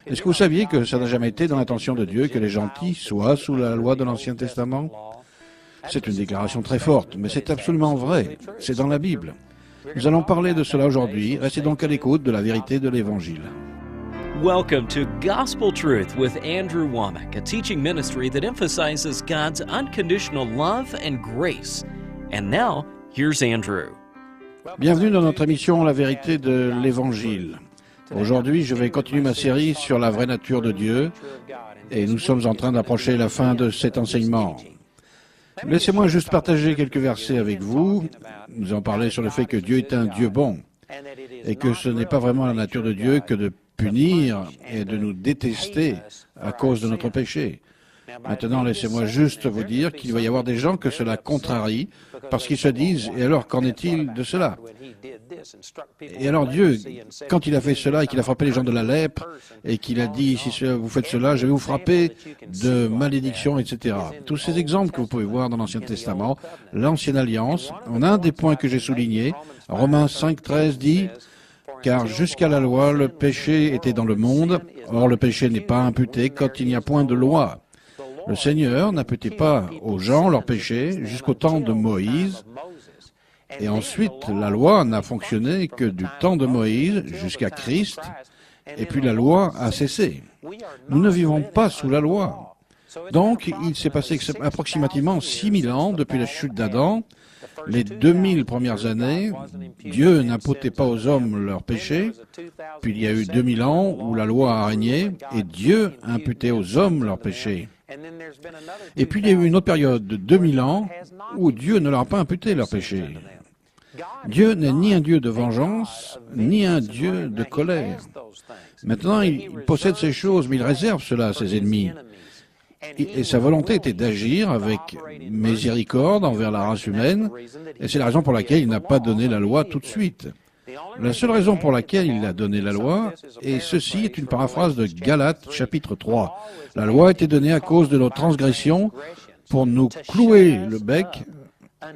Est-ce que vous saviez que ça n'a jamais été dans l'intention de Dieu que les gentils soient sous la loi de l'Ancien Testament? C'est une déclaration très forte, mais c'est absolument vrai. C'est dans la Bible. Nous allons parler de cela aujourd'hui. Restez donc à l'écoute de la vérité de l'Évangile. Welcome to Gospel Truth with Andrew Womack, a teaching ministry that emphasizes God's unconditional love and grace. And now, here's Andrew. Bienvenue dans notre émission La vérité de l'Évangile. Aujourd'hui, je vais continuer ma série sur la vraie nature de Dieu et nous sommes en train d'approcher la fin de cet enseignement. Laissez-moi juste partager quelques versets avec vous. Nous allons parler sur le fait que Dieu est un Dieu bon et que ce n'est pas vraiment la nature de Dieu que de punir et de nous détester à cause de notre péché. Maintenant, laissez-moi juste vous dire qu'il va y avoir des gens que cela contrarie parce qu'ils se disent « Et alors, qu'en est-il de cela ?» Et alors Dieu, quand il a fait cela et qu'il a frappé les gens de la lèpre et qu'il a dit « Si vous faites cela, je vais vous frapper de malédiction, etc. » Tous ces exemples que vous pouvez voir dans l'Ancien Testament, l'Ancienne Alliance, on a un des points que j'ai souligné, Romains 5,13 dit « Car jusqu'à la loi, le péché était dans le monde, or le péché n'est pas imputé quand il n'y a point de loi. » Le Seigneur n'imputait pas aux gens leurs péchés jusqu'au temps de Moïse, et ensuite la loi n'a fonctionné que du temps de Moïse jusqu'à Christ, et puis la loi a cessé. Nous ne vivons pas sous la loi. Donc, il s'est passé approximativement 6000 ans depuis la chute d'Adam. Les 2000 premières années, Dieu n'imputait pas aux hommes leurs péchés, puis il y a eu 2000 ans où la loi a régné, et Dieu imputait aux hommes leurs péchés. Et puis il y a eu une autre période de 2000 ans où Dieu ne leur a pas imputé leurs péchés. Dieu n'est ni un Dieu de vengeance, ni un Dieu de colère. Maintenant, il possède ces choses, mais il réserve cela à ses ennemis. Et sa volonté était d'agir avec miséricorde envers la race humaine, et c'est la raison pour laquelle il n'a pas donné la loi tout de suite. La seule raison pour laquelle il a donné la loi, et ceci est une paraphrase de Galates chapitre 3. La loi a été donnée à cause de nos transgressions pour nous clouer le bec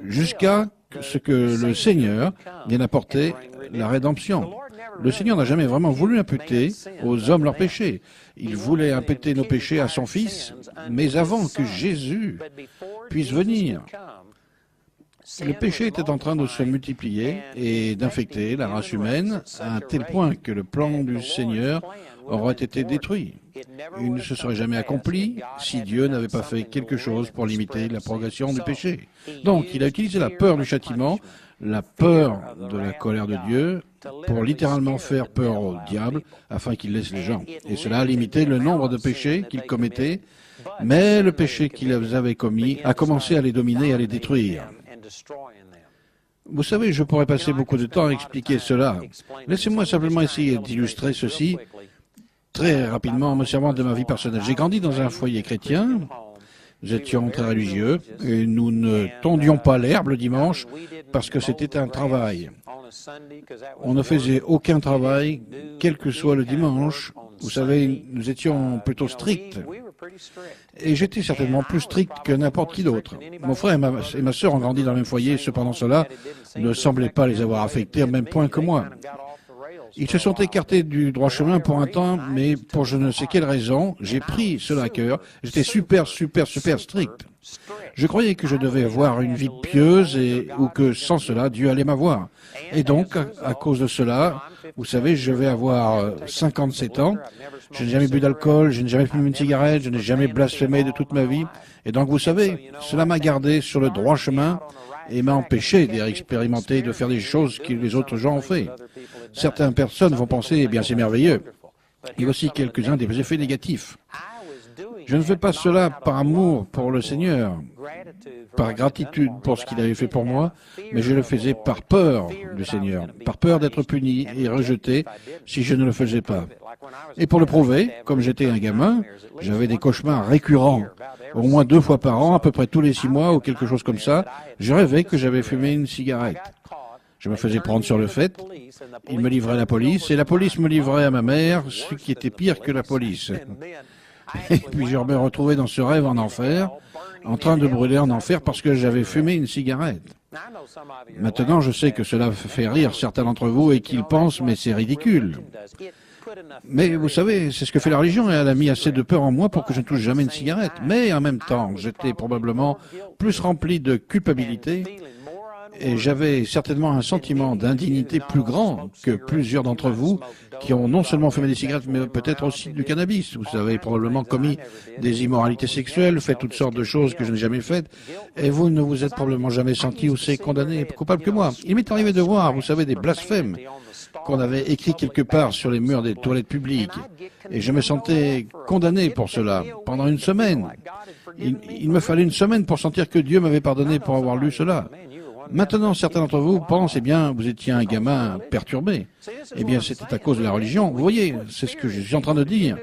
jusqu'à ce que le Seigneur vienne apporter la rédemption. Le Seigneur n'a jamais vraiment voulu imputer aux hommes leurs péchés. Il voulait imputer nos péchés à son Fils, mais avant que Jésus puisse venir, le péché était en train de se multiplier et d'infecter la race humaine à un tel point que le plan du Seigneur aurait été détruit. Il ne se serait jamais accompli si Dieu n'avait pas fait quelque chose pour limiter la progression du péché. Donc, il a utilisé la peur du châtiment, la peur de la colère de Dieu, pour littéralement faire peur au diable afin qu'il laisse les gens. Et cela a limité le nombre de péchés qu'il commettait, mais le péché qu'ils avaient commis a commencé à les dominer et à les détruire. Vous savez, je pourrais passer beaucoup de temps à expliquer cela. Laissez-moi simplement essayer d'illustrer ceci très rapidement en me servant de ma vie personnelle. J'ai grandi dans un foyer chrétien, nous étions très religieux, et nous ne tondions pas l'herbe le dimanche parce que c'était un travail. On ne faisait aucun travail, quel que soit le dimanche. Vous savez, nous étions plutôt stricts. Et j'étais certainement plus strict que n'importe qui d'autre. Mon frère et ma sœur ont grandi dans le même foyer, cependant cela ne semblait pas les avoir affectés au même point que moi. Ils se sont écartés du droit chemin pour un temps, mais pour je ne sais quelle raison, j'ai pris cela à cœur. J'étais super strict. Je croyais que je devais avoir une vie pieuse ou que sans cela, Dieu allait m'avoir. Et donc, à cause de cela, vous savez, je vais avoir 57 ans. Je n'ai jamais bu d'alcool, je n'ai jamais fumé une cigarette, je n'ai jamais blasphémé de toute ma vie. Et donc, vous savez, cela m'a gardé sur le droit chemin et m'a empêché d'expérimenter, de faire des choses que les autres gens ont fait. Certaines personnes vont penser, eh bien, c'est merveilleux. Il y a aussi quelques-uns des effets négatifs. Je ne fais pas cela par amour pour le Seigneur, par gratitude pour ce qu'il avait fait pour moi, mais je le faisais par peur du Seigneur, par peur d'être puni et rejeté si je ne le faisais pas. Et pour le prouver, comme j'étais un gamin, j'avais des cauchemars récurrents, au moins 2 fois par an, à peu près tous les 6 mois ou quelque chose comme ça. Je rêvais que j'avais fumé une cigarette. Je me faisais prendre sur le fait, il me livrait à la police, et la police me livrait à ma mère, ce qui était pire que la police. Et puis je me retrouvais dans ce rêve en enfer, en train de brûler en enfer parce que j'avais fumé une cigarette. Maintenant, je sais que cela fait rire certains d'entre vous et qu'ils pensent, mais c'est ridicule. Mais vous savez, c'est ce que fait la religion et elle a mis assez de peur en moi pour que je ne touche jamais une cigarette. Mais en même temps, j'étais probablement plus rempli de culpabilité et j'avais certainement un sentiment d'indignité plus grand que plusieurs d'entre vous qui ont non seulement fumé des cigarettes, mais peut-être aussi du cannabis. Vous avez probablement commis des immoralités sexuelles, fait toutes sortes de choses que je n'ai jamais faites, et vous ne vous êtes probablement jamais senti aussi condamné et coupable que moi. Il m'est arrivé de voir, vous savez, des blasphèmes qu'on avait écrits quelque part sur les murs des toilettes publiques, et je me sentais condamné pour cela pendant une semaine. Il me fallait une semaine pour sentir que Dieu m'avait pardonné pour avoir lu cela. Maintenant, certains d'entre vous pensent, eh bien, vous étiez un gamin perturbé. Eh bien, c'était à cause de la religion. Vous voyez, c'est ce que je suis en train de dire.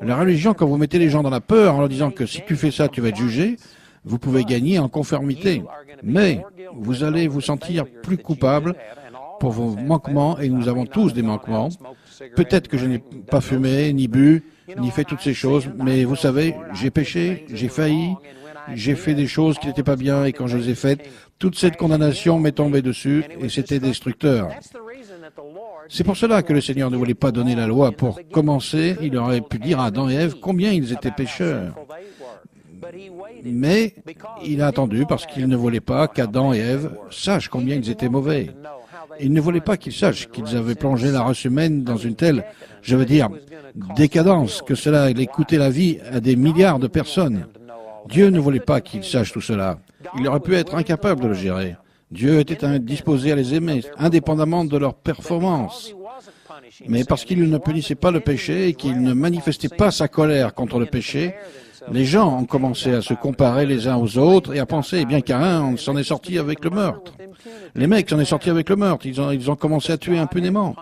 La religion, quand vous mettez les gens dans la peur en leur disant que si tu fais ça, tu vas être jugé, vous pouvez gagner en conformité. Mais vous allez vous sentir plus coupable pour vos manquements, et nous avons tous des manquements. Peut-être que je n'ai pas fumé, ni bu, ni fait toutes ces choses, mais vous savez, j'ai péché, j'ai failli, j'ai fait des choses qui n'étaient pas bien, et quand je les ai faites, toute cette condamnation m'est tombée dessus, et c'était destructeur. C'est pour cela que le Seigneur ne voulait pas donner la loi. Pour commencer, il aurait pu dire à Adam et Ève combien ils étaient pécheurs. Mais il a attendu parce qu'il ne voulait pas qu'Adam et Ève sachent combien ils étaient mauvais. Il ne voulait pas qu'ils sachent qu'ils avaient plongé la race humaine dans une telle, je veux dire, décadence, que cela allait coûter la vie à des milliards de personnes. Dieu ne voulait pas qu'ils sachent tout cela. Il aurait pu être incapable de le gérer. Dieu était disposé à les aimer, indépendamment de leur performance. Mais parce qu'il ne punissait pas le péché et qu'il ne manifestait pas sa colère contre le péché, les gens ont commencé à se comparer les uns aux autres et à penser, eh bien, Caïn s'en est sorti avec le meurtre. Les mecs s'en est sorti avec le meurtre. Ils ont commencé à tuer impunément.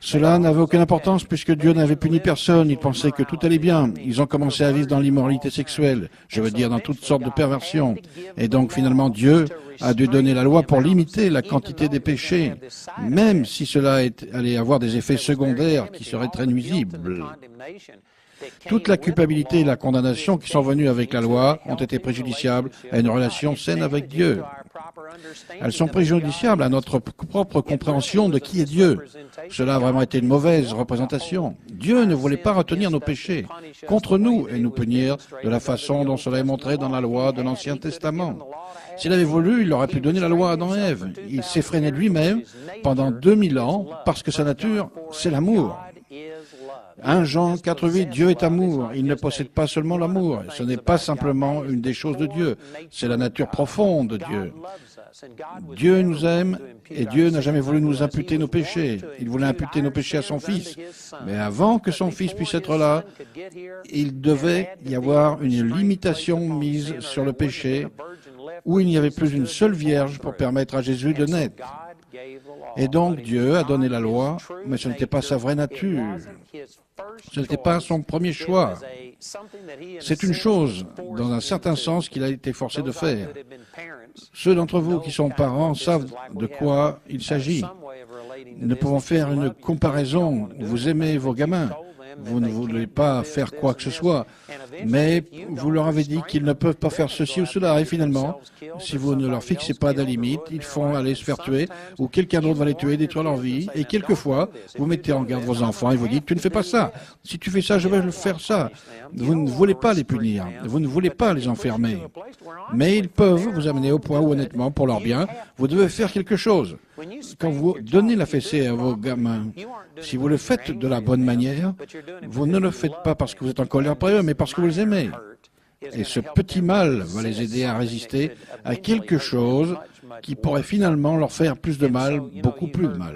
Cela n'avait aucune importance puisque Dieu n'avait puni personne. Ils pensaient que tout allait bien. Ils ont commencé à vivre dans l'immoralité sexuelle, je veux dire dans toutes sortes de perversions. Et donc finalement Dieu a dû donner la loi pour limiter la quantité des péchés, même si cela allait avoir des effets secondaires qui seraient très nuisibles. Toute la culpabilité et la condamnation qui sont venues avec la loi ont été préjudiciables à une relation saine avec Dieu. Elles sont préjudiciables à notre propre compréhension de qui est Dieu. Cela a vraiment été une mauvaise représentation. Dieu ne voulait pas retenir nos péchés contre nous et nous punir de la façon dont cela est montré dans la loi de l'Ancien Testament. S'il avait voulu, il aurait pu donner la loi à Adam et Ève. Il s'effrénait de lui-même pendant 2000 ans parce que sa nature, c'est l'amour. 1 Jean 4,8, Dieu est amour. Il ne possède pas seulement l'amour. Ce n'est pas simplement une des choses de Dieu. C'est la nature profonde de Dieu. Dieu nous aime et Dieu n'a jamais voulu nous imputer nos péchés. Il voulait imputer nos péchés à son Fils. Mais avant que son Fils puisse être là, il devait y avoir une limitation mise sur le péché où il n'y avait plus une seule vierge pour permettre à Jésus de naître. Et donc Dieu a donné la loi, mais ce n'était pas sa vraie nature. Ce n'était pas son premier choix. C'est une chose, dans un certain sens, qu'il a été forcé de faire. Ceux d'entre vous qui sont parents savent de quoi il s'agit. Nous pouvons faire une comparaison. Vous aimez vos gamins. Vous ne voulez pas faire quoi que ce soit, mais vous leur avez dit qu'ils ne peuvent pas faire ceci ou cela. Et finalement, si vous ne leur fixez pas de limite, ils font aller se faire tuer, ou quelqu'un d'autre va les tuer, détruire leur vie. Et quelquefois, vous mettez en garde vos enfants et vous dites, tu ne fais pas ça. Si tu fais ça, je vais le faire ça. Vous ne voulez pas les punir. Vous ne voulez pas les enfermer. Mais ils peuvent vous amener au point où, honnêtement, pour leur bien, vous devez faire quelque chose. Quand vous donnez la fessée à vos gamins, si vous le faites de la bonne manière, vous ne le faites pas parce que vous êtes en colère pour eux, mais parce que vous les aimez. Et ce petit mal va les aider à résister à quelque chose qui pourrait finalement leur faire plus de mal, beaucoup plus de mal.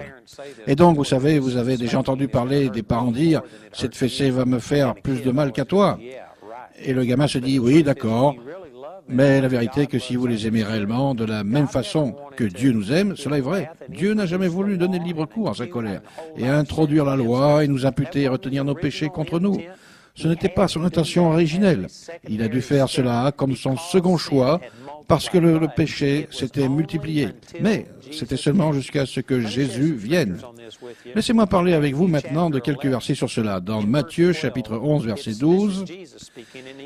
Et donc, vous savez, vous avez déjà entendu parler des parents dire « cette fessée va me faire plus de mal qu'à toi ». Et le gamin se dit « oui, d'accord ». Mais la vérité est que si vous les aimez réellement de la même façon que Dieu nous aime, cela est vrai. Dieu n'a jamais voulu donner libre cours à sa colère et introduire la loi et nous imputer et retenir nos péchés contre nous. Ce n'était pas son intention originelle. Il a dû faire cela comme son second choix parce que le péché s'était multiplié. Mais c'était seulement jusqu'à ce que Jésus vienne. Laissez-moi parler avec vous maintenant de quelques versets sur cela. Dans Matthieu chapitre 11, verset 12,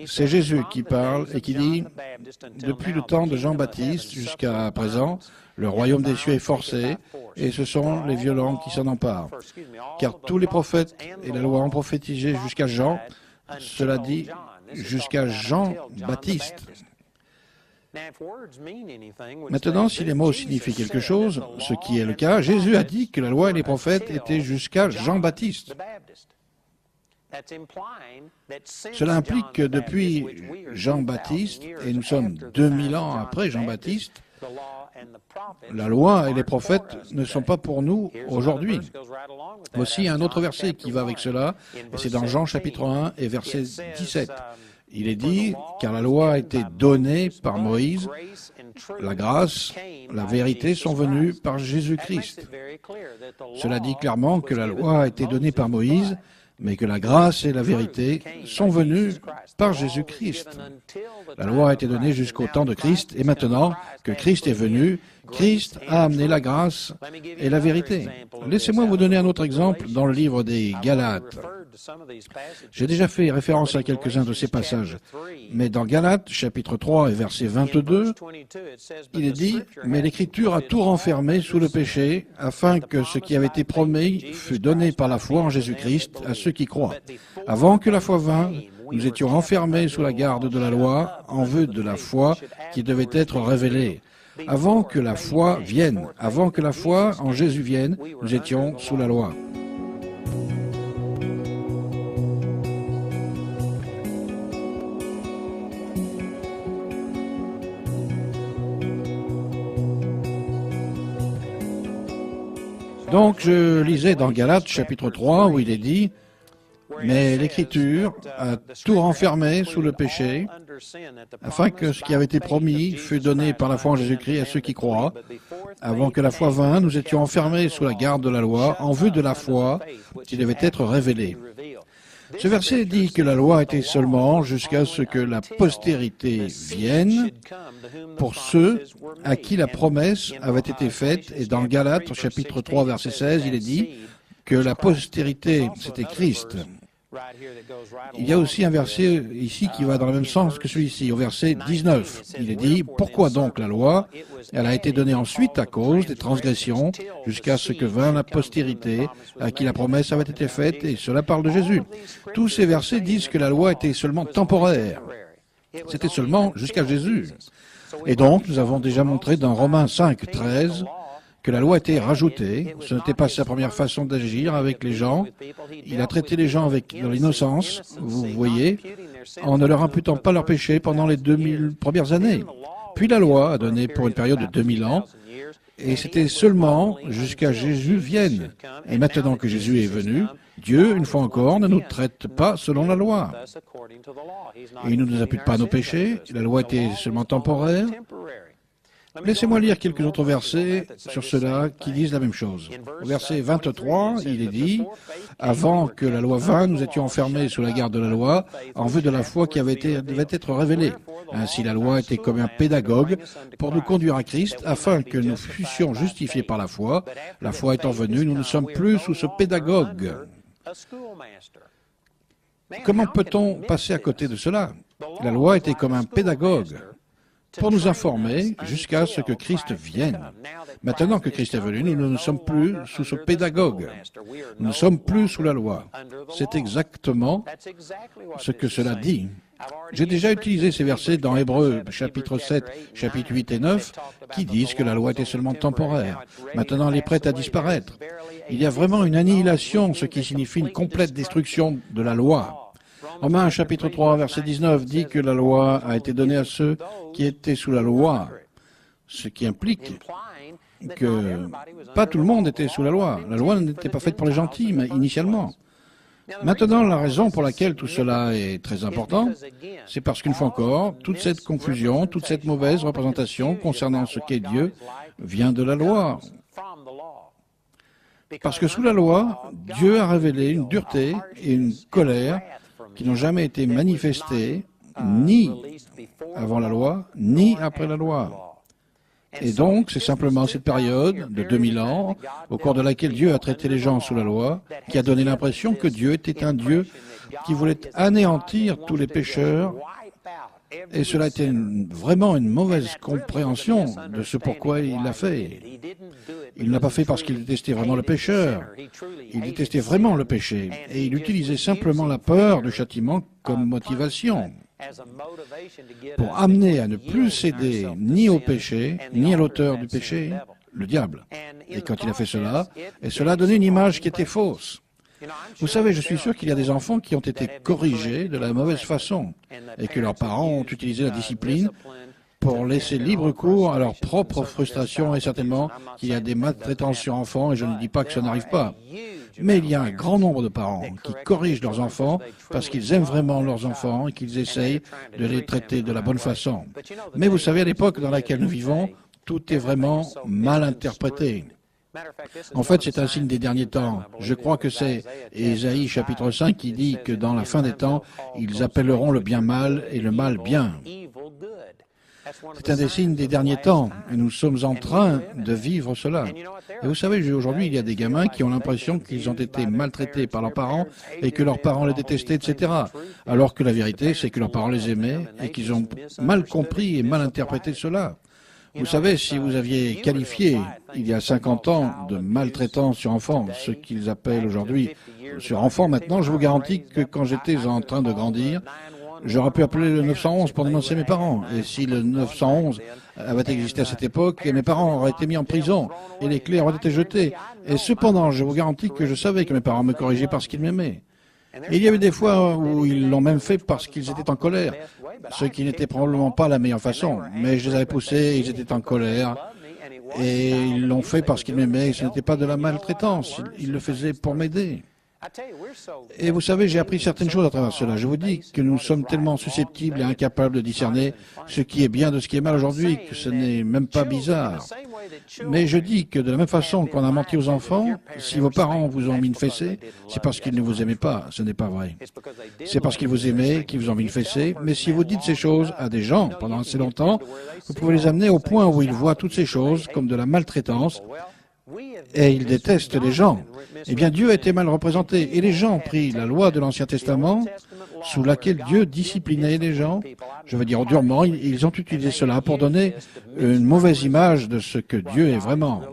c'est Jésus qui parle et qui dit « Depuis le temps de Jean-Baptiste jusqu'à présent, le royaume des cieux est forcé, et ce sont les violents qui s'en emparent. Car tous les prophètes et la loi ont prophétisé jusqu'à Jean, cela dit jusqu'à Jean-Baptiste. » Maintenant, si les mots signifient quelque chose, ce qui est le cas, Jésus a dit que la loi et les prophètes étaient jusqu'à Jean-Baptiste. Cela implique que depuis Jean-Baptiste, et nous sommes 2000 ans après Jean-Baptiste, la loi et les prophètes ne sont pas pour nous aujourd'hui. Voici un autre verset qui va avec cela, et c'est dans Jean chapitre 1 et verset 17. Il est dit, car la loi a été donnée par Moïse, la grâce, la vérité sont venues par Jésus-Christ. Cela dit clairement que la loi a été donnée par Moïse, mais que la grâce et la vérité sont venues par Jésus-Christ. La loi a été donnée jusqu'au temps de Christ, et maintenant que Christ est venu, Christ a amené la grâce et la vérité. Laissez-moi vous donner un autre exemple dans le livre des Galates. J'ai déjà fait référence à quelques-uns de ces passages, mais dans Galates, chapitre 3 et verset 22, il est dit « Mais l'Écriture a tout renfermé sous le péché, afin que ce qui avait été promis fût donné par la foi en Jésus-Christ à ceux qui croient. Avant que la foi vînt, nous étions renfermés sous la garde de la loi, en vue de la foi qui devait être révélée. Avant que la foi vienne, avant que la foi en Jésus vienne, nous étions sous la loi. » Donc, je lisais dans Galates, chapitre 3, où il est dit « Mais l'Écriture a tout renfermé sous le péché, afin que ce qui avait été promis fût donné par la foi en Jésus-Christ à ceux qui croient. Avant que la foi vînt, nous étions enfermés sous la garde de la loi, en vue de la foi qui devait être révélée. » Ce verset dit que la loi était seulement jusqu'à ce que la postérité vienne pour ceux à qui la promesse avait été faite. Et dans Galates, chapitre 3, verset 16, il est dit que la postérité, c'était Christ. Il y a aussi un verset ici qui va dans le même sens que celui-ci, au verset 19. Il est dit « Pourquoi donc la loi? Elle a été donnée ensuite à cause des transgressions, jusqu'à ce que vint la postérité, à qui la promesse avait été faite, et cela parle de Jésus. » Tous ces versets disent que la loi était seulement temporaire. C'était seulement jusqu'à Jésus. Et donc, nous avons déjà montré dans Romains 5, 13, que la loi était rajoutée. Ce n'était pas sa première façon d'agir avec les gens. Il a traité les gens avec de l'innocence, vous voyez, en ne leur imputant pas leurs péchés pendant les 2000 premières années. Puis la loi a donné pour une période de 2000 ans, et c'était seulement jusqu'à Jésus vienne. Et maintenant que Jésus est venu, Dieu, une fois encore, ne nous traite pas selon la loi. Il ne nous impute pas nos péchés, la loi était seulement temporaire. Laissez-moi lire quelques autres versets sur cela qui disent la même chose. Au verset 23, il est dit « Avant que la loi vînt, nous étions enfermés sous la garde de la loi, en vue de la foi qui devait être révélée. Ainsi la loi était comme un pédagogue pour nous conduire à Christ, afin que nous fussions justifiés par la foi. La foi étant venue, nous ne sommes plus sous ce pédagogue. » Comment peut-on passer à côté de cela? La loi était comme un pédagogue pour nous informer jusqu'à ce que Christ vienne. Maintenant que Christ est venu, nous ne sommes plus sous ce pédagogue. Nous ne sommes plus sous la loi. C'est exactement ce que cela dit. J'ai déjà utilisé ces versets dans Hébreux, chapitre 7, chapitre 8 et 9, qui disent que la loi était seulement temporaire. Maintenant, elle est prête à disparaître. Il y a vraiment une annihilation, ce qui signifie une complète destruction de la loi. Romains chapitre 3, verset 19 dit que la loi a été donnée à ceux qui étaient sous la loi, ce qui implique que pas tout le monde était sous la loi. La loi n'était pas faite pour les gentils, mais initialement. Maintenant, la raison pour laquelle tout cela est très important, c'est parce qu'une fois encore, toute cette confusion, toute cette mauvaise représentation concernant ce qu'est Dieu vient de la loi. Parce que sous la loi, Dieu a révélé une dureté et une colère qui n'ont jamais été manifestées ni avant la loi, ni après la loi. Et donc, c'est simplement cette période de 2000 ans, au cours de laquelle Dieu a traité les gens sous la loi, qui a donné l'impression que Dieu était un Dieu qui voulait anéantir tous les pécheurs. Et cela était vraiment une mauvaise compréhension de ce pourquoi il l'a fait. Il ne l'a pas fait parce qu'il détestait vraiment le pécheur. Il détestait vraiment le péché. Et il utilisait simplement la peur du châtiment comme motivation pour amener à ne plus céder ni au péché, ni à l'auteur du péché, le diable. Et quand il a fait cela, et cela a donné une image qui était fausse. Vous savez, je suis sûr qu'il y a des enfants qui ont été corrigés de la mauvaise façon et que leurs parents ont utilisé la discipline pour laisser libre cours à leur propre frustration et certainement qu'il y a des maltraitances sur enfants et je ne dis pas que ça n'arrive pas. Mais il y a un grand nombre de parents qui corrigent leurs enfants parce qu'ils aiment vraiment leurs enfants et qu'ils essayent de les traiter de la bonne façon. Mais vous savez, à l'époque dans laquelle nous vivons, tout est vraiment mal interprété. En fait, c'est un signe des derniers temps. Je crois que c'est Ésaïe chapitre 5 qui dit que dans la fin des temps, ils appelleront le bien mal et le mal bien. C'est un des signes des derniers temps et nous sommes en train de vivre cela. Et vous savez, aujourd'hui, il y a des gamins qui ont l'impression qu'ils ont été maltraités par leurs parents et que leurs parents les détestaient, etc. Alors que la vérité, c'est que leurs parents les aimaient et qu'ils ont mal compris et mal interprété cela. Vous savez, si vous aviez qualifié, il y a 50 ans, de maltraitance sur enfants, ce qu'ils appellent aujourd'hui sur enfants maintenant, je vous garantis que quand j'étais en train de grandir, j'aurais pu appeler le 911 pour dénoncer mes parents. Et si le 911 avait existé à cette époque, mes parents auraient été mis en prison et les clés auraient été jetées. Et cependant, je vous garantis que je savais que mes parents me corrigeaient parce qu'ils m'aimaient. Et il y avait des fois où ils l'ont même fait parce qu'ils étaient en colère, ce qui n'était probablement pas la meilleure façon. Mais je les avais poussés, ils étaient en colère, et ils l'ont fait parce qu'ils m'aimaient, et ce n'était pas de la maltraitance, ils le faisaient pour m'aider. Et vous savez, j'ai appris certaines choses à travers cela. Je vous dis que nous sommes tellement susceptibles et incapables de discerner ce qui est bien de ce qui est mal aujourd'hui, que ce n'est même pas bizarre. Mais je dis que de la même façon qu'on a menti aux enfants, si vos parents vous ont mis une fessée, c'est parce qu'ils ne vous aimaient pas. Ce n'est pas vrai. C'est parce qu'ils vous aimaient qu'ils vous ont mis une fessée. Mais si vous dites ces choses à des gens pendant assez longtemps, vous pouvez les amener au point où ils voient toutes ces choses comme de la maltraitance et ils détestent les gens. Eh bien, Dieu a été mal représenté. Et les gens ont pris la loi de l'Ancien Testament, sous laquelle Dieu disciplinait les gens. Je veux dire, durement, ils ont utilisé cela pour donner une mauvaise image de ce que Dieu est vraiment.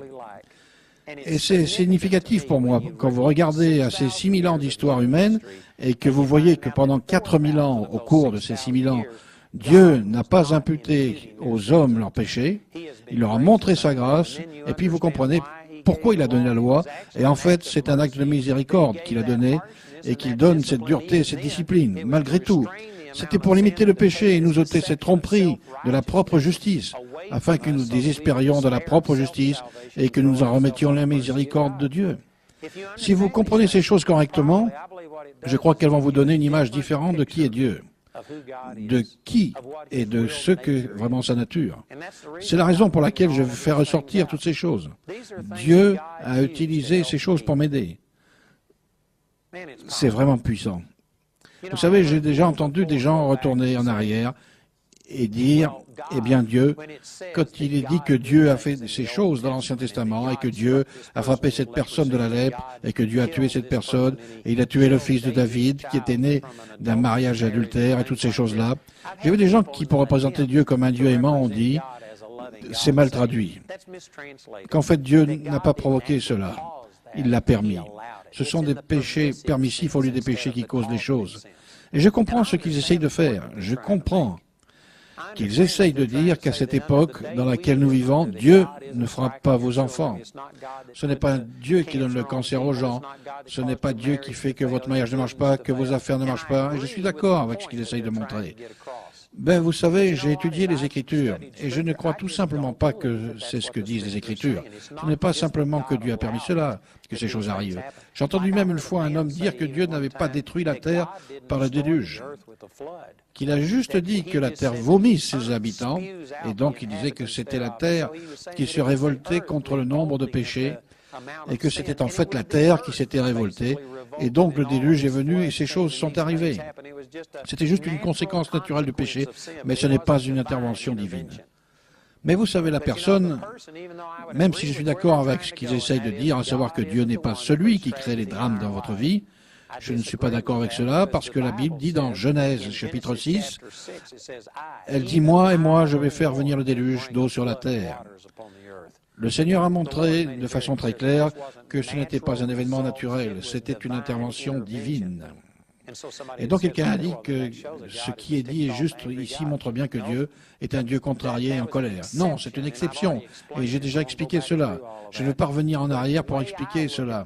Et c'est significatif pour moi, quand vous regardez à ces 6000 ans d'histoire humaine, et que vous voyez que pendant 4000 ans, au cours de ces 6000 ans, Dieu n'a pas imputé aux hommes leurs péchés, il leur a montré sa grâce, et puis vous comprenez pourquoi il a donné la loi, et en fait, c'est un acte de miséricorde qu'il a donné, et qu'il donne cette dureté et cette discipline, malgré tout. C'était pour limiter le péché et nous ôter cette tromperie de la propre justice, afin que nous désespérions de la propre justice et que nous en remettions la miséricorde de Dieu. Si vous comprenez ces choses correctement, je crois qu'elles vont vous donner une image différente de qui est Dieu, de qui et de ce que vraiment sa nature. C'est la raison pour laquelle je veux faire ressortir toutes ces choses. Dieu a utilisé ces choses pour m'aider. C'est vraiment puissant. Vous savez, j'ai déjà entendu des gens retourner en arrière et dire, eh bien Dieu, quand il est dit que Dieu a fait ces choses dans l'Ancien Testament et que Dieu a frappé cette personne de la lèpre et que Dieu a tué cette personne et il a tué le fils de David qui était né d'un mariage adultère et toutes ces choses-là, j'ai vu des gens qui, pour représenter Dieu comme un Dieu aimant, ont dit, c'est mal traduit, qu'en fait Dieu n'a pas provoqué cela, il l'a permis. Ce sont des péchés permissifs au lieu des péchés qui causent les choses. Et je comprends ce qu'ils essayent de faire. Je comprends qu'ils essayent de dire qu'à cette époque dans laquelle nous vivons, Dieu ne frappe pas vos enfants. Ce n'est pas Dieu qui donne le cancer aux gens. Ce n'est pas Dieu qui fait que votre mariage ne marche pas, que vos affaires ne marchent pas. Et je suis d'accord avec ce qu'ils essayent de montrer. Ben, vous savez, j'ai étudié les Écritures et je ne crois tout simplement pas que c'est ce que disent les Écritures. Ce n'est pas simplement que Dieu a permis cela, que ces choses arrivent. J'ai entendu même une fois un homme dire que Dieu n'avait pas détruit la terre par le déluge, qu'il a juste dit que la terre vomisse ses habitants, et donc il disait que c'était la terre qui se révoltait contre le nombre de péchés, et que c'était en fait la terre qui s'était révoltée, Et donc le déluge est venu et ces choses sont arrivées. C'était juste une conséquence naturelle du péché, mais ce n'est pas une intervention divine. Mais vous savez, la personne, même si je suis d'accord avec ce qu'ils essayent de dire, à savoir que Dieu n'est pas celui qui crée les drames dans votre vie, je ne suis pas d'accord avec cela parce que la Bible dit dans Genèse chapitre 6, elle dit « Moi et moi, je vais faire venir le déluge d'eau sur la terre ». Le Seigneur a montré de façon très claire que ce n'était pas un événement naturel, c'était une intervention divine. Et donc quelqu'un a dit que ce qui est dit est juste ici montre bien que Dieu est un Dieu contrarié et en colère. Non, c'est une exception, et j'ai déjà expliqué cela. Je ne veux pas revenir en arrière pour expliquer cela.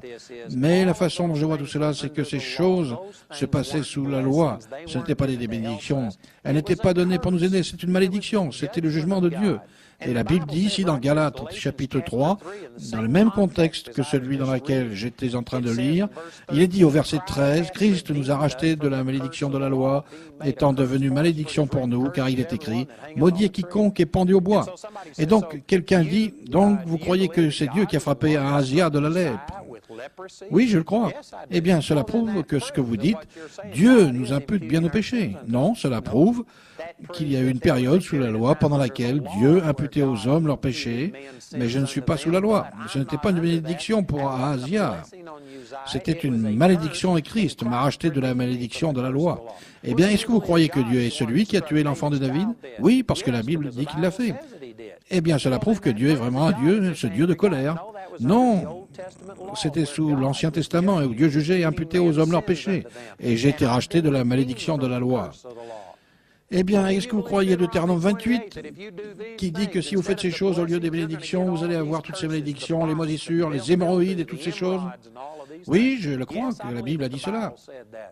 Mais la façon dont je vois tout cela, c'est que ces choses se passaient sous la loi. Ce n'étaient pas des bénédictions. Elles n'étaient pas données pour nous aider, c'est une malédiction, c'était le jugement de Dieu. Et la Bible dit ici dans Galates chapitre 3, dans le même contexte que celui dans lequel j'étais en train de lire, il est dit au verset 13, « Christ nous a rachetés de la malédiction de la loi, étant devenu malédiction pour nous, car il est écrit, « Maudit est quiconque est pendu au bois ». Et donc, quelqu'un dit, « Donc, vous croyez que c'est Dieu qui a frappé Ahazia de la lèpre ?» Oui, je le crois. Eh bien, cela prouve que ce que vous dites, Dieu nous impute bien nos péchés. Non, cela prouve qu'il y a eu une période sous la loi pendant laquelle Dieu imputait aux hommes leurs péchés, mais je ne suis pas sous la loi. Ce n'était pas une bénédiction pour Ahazia. C'était une malédiction et Christ m'a racheté de la malédiction de la loi. Eh bien, est-ce que vous croyez que Dieu est celui qui a tué l'enfant de David? Oui, parce que la Bible dit qu'il l'a fait. Eh bien, cela prouve que Dieu est vraiment un Dieu, ce Dieu de colère. Non, c'était sous l'Ancien Testament, où Dieu jugeait et imputait aux hommes leurs péchés. Et j'ai été racheté de la malédiction de la loi. Eh bien, est-ce que vous croyez Deutéronome 28, qui dit que si vous faites ces choses au lieu des bénédictions, vous allez avoir toutes ces bénédictions, les moisissures, les hémorroïdes et toutes ces choses? Oui, je le crois que la Bible a dit cela.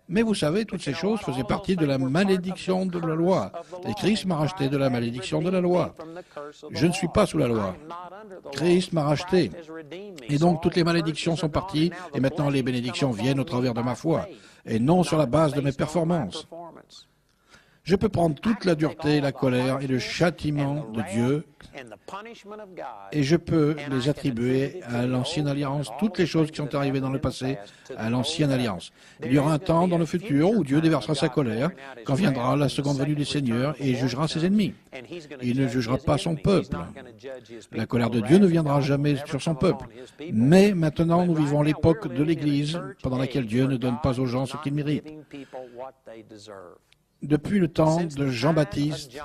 Mais vous savez, toutes ces choses faisaient partie de la malédiction de la loi. Et Christ m'a racheté de la malédiction de la loi. Je ne suis pas sous la loi. Christ m'a racheté. Et donc, toutes les malédictions sont parties, et maintenant les bénédictions viennent au travers de ma foi, et non sur la base de mes performances. Je peux prendre toute la dureté, la colère et le châtiment de Dieu et je peux les attribuer à l'Ancienne Alliance, toutes les choses qui sont arrivées dans le passé, à l'Ancienne Alliance. Il y aura un temps dans le futur où Dieu déversera sa colère, quand viendra la seconde venue du Seigneur et il jugera ses ennemis. Il ne jugera pas son peuple. La colère de Dieu ne viendra jamais sur son peuple. Mais maintenant, nous vivons l'époque de l'Église, pendant laquelle Dieu ne donne pas aux gens ce qu'ils méritent. Depuis le temps de Jean-Baptiste,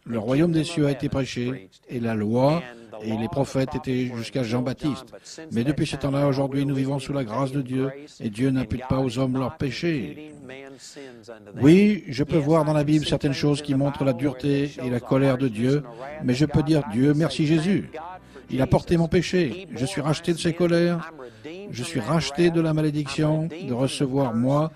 le royaume des cieux a été prêché, et la loi et les prophètes étaient jusqu'à Jean-Baptiste. Mais depuis ce temps-là, aujourd'hui, nous vivons sous la grâce de Dieu, et Dieu n'impute pas aux hommes leurs péchés. Oui, je peux voir dans la Bible certaines choses qui montrent la dureté et la colère de Dieu, mais je peux dire, Dieu, merci Jésus. Il a porté mon péché. Je suis racheté de ses colères. Je suis racheté de la malédiction de recevoir, moi,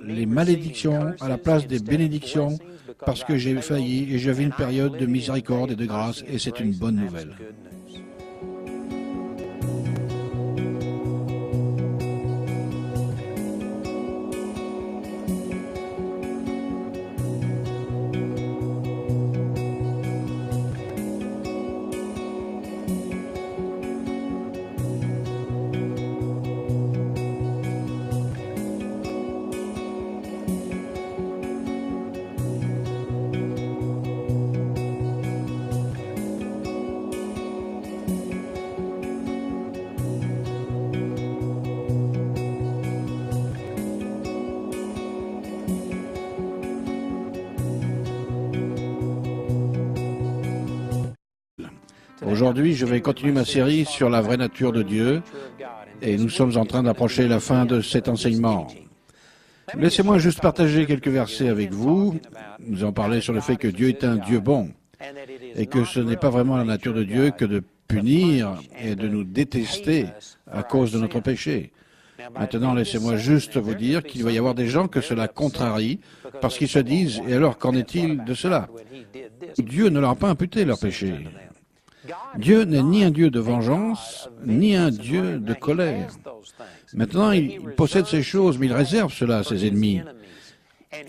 les malédictions à la place des bénédictions parce que j'ai failli et j'avais une période de miséricorde et de grâce et c'est une bonne nouvelle. Aujourd'hui, je vais continuer ma série sur la vraie nature de Dieu et nous sommes en train d'approcher la fin de cet enseignement. Laissez-moi juste partager quelques versets avec vous. Nous en parlons sur le fait que Dieu est un Dieu bon et que ce n'est pas vraiment la nature de Dieu que de punir et de nous détester à cause de notre péché. Maintenant, laissez-moi juste vous dire qu'il va y avoir des gens que cela contrarie parce qu'ils se disent « Et alors, qu'en est-il de cela ?» Dieu ne leur a pas imputé leur péché. Dieu n'est ni un Dieu de vengeance, ni un Dieu de colère. Maintenant, il possède ces choses, mais il réserve cela à ses ennemis.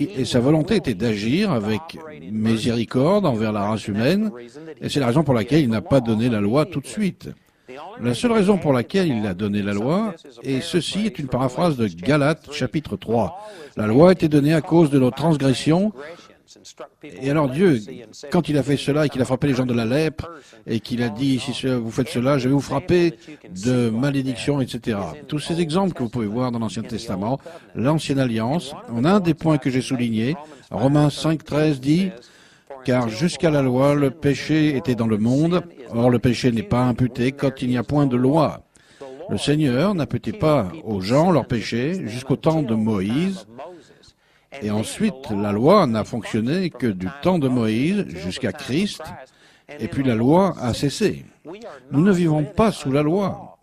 Et sa volonté était d'agir avec miséricorde envers la race humaine, et c'est la raison pour laquelle il n'a pas donné la loi tout de suite. La seule raison pour laquelle il a donné la loi, et ceci est une paraphrase de Galates chapitre 3. La loi était donnée à cause de nos transgressions. Et alors Dieu, quand il a fait cela et qu'il a frappé les gens de la lèpre, et qu'il a dit, si vous faites cela, je vais vous frapper de malédiction, etc. Tous ces exemples que vous pouvez voir dans l'Ancien Testament, l'Ancienne Alliance, on a un des points que j'ai soulignés. Romains 5,13 dit, « Car jusqu'à la loi, le péché était dans le monde. Or, le péché n'est pas imputé quand il n'y a point de loi. Le Seigneur n'imputait pas aux gens leurs péchés jusqu'au temps de Moïse. Et ensuite, la loi n'a fonctionné que du temps de Moïse jusqu'à Christ. Et puis la loi a cessé. Nous ne vivons pas sous la loi.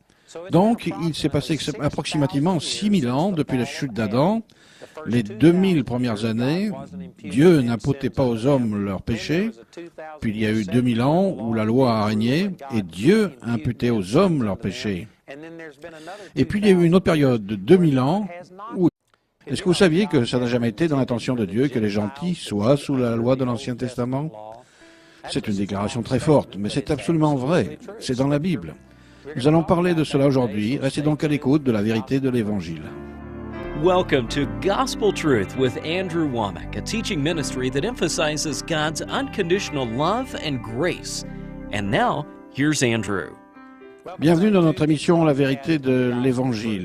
Donc, il s'est passé approximativement 6000 ans depuis la chute d'Adam. Les 2000 premières années, Dieu n'imputait pas aux hommes leurs péchés. Puis il y a eu 2000 ans où la loi a régné et Dieu imputait aux hommes leurs péchés. Et puis il y a eu une autre période de 2000 ans où... Est-ce que vous saviez que ça n'a jamais été dans l'intention de Dieu que les gentils soient sous la loi de l'Ancien Testament? C'est une déclaration très forte, mais c'est absolument vrai. C'est dans la Bible. Nous allons parler de cela aujourd'hui. Restez donc à l'écoute de la vérité de l'Évangile. Welcome to Gospel Truth with Andrew Womack, a teaching ministry that emphasizes God's unconditional love and grace. And now, here's Andrew. Bienvenue dans notre émission La vérité de l'Évangile.